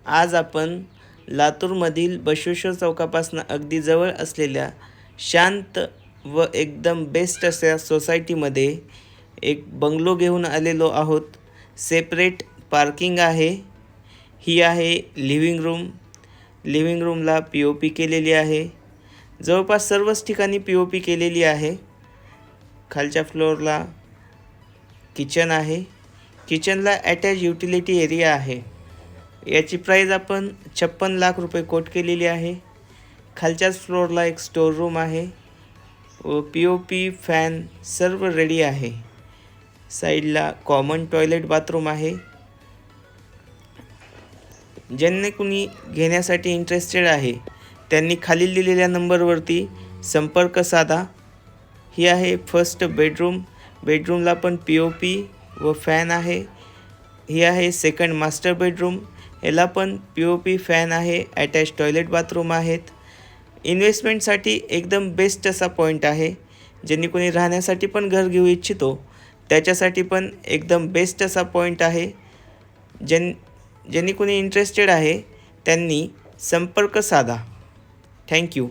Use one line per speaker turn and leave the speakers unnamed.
आज आपण लातूरमधील बसवेश्वर चौकापासून अगदी जवळ असलेल्या शांत व एकदम बेस्ट अशा सोसायटीमध्ये एक बंगलो घेऊन आलेलो आहोत. सेपरेट पार्किंग आहे. ही आहे लिव्हिंग रूमला POP केलेली आहे. जवळपास सर्वच ठिकाणी POP केलेली आहे. खालच्या फ्लोअरला किचन आहे. किचनला अटॅच युटिलिटी एरिया आहे. याची प्राईज आपण 56 लाख रुपये कोट केलेली आहे. खालच्याच फ्लोअरला एक स्टोर रूम आहे व POP फॅन सर्व रेडी आहे. साईडला कॉमन टॉयलेट बाथरूम आहे. ज्यांनी कुणी घेण्यासाठी इंटरेस्टेड आहे त्यांनी खालील दिलेल्या नंबरवरती संपर्क साधा. ही आहे फर्स्ट बेडरूमला पण POP व फॅन आहे. ही आहे सेकंड मास्टर बेडरूम. याला पण POP फॅन आहे. अटॅच टॉयलेट बाथरूम आहेत. इन्व्हेस्टमेंटसाठी एकदम बेस्ट असा पॉईंट आहे. ज्यांनी कोणी राहण्यासाठी पण घर घेऊ इच्छितो त्याच्यासाठी पण एकदम बेस्ट असा पॉईंट आहे. ज्यांनी कोणी इंटरेस्टेड आहे त्यांनी संपर्क साधा. थँक्यू.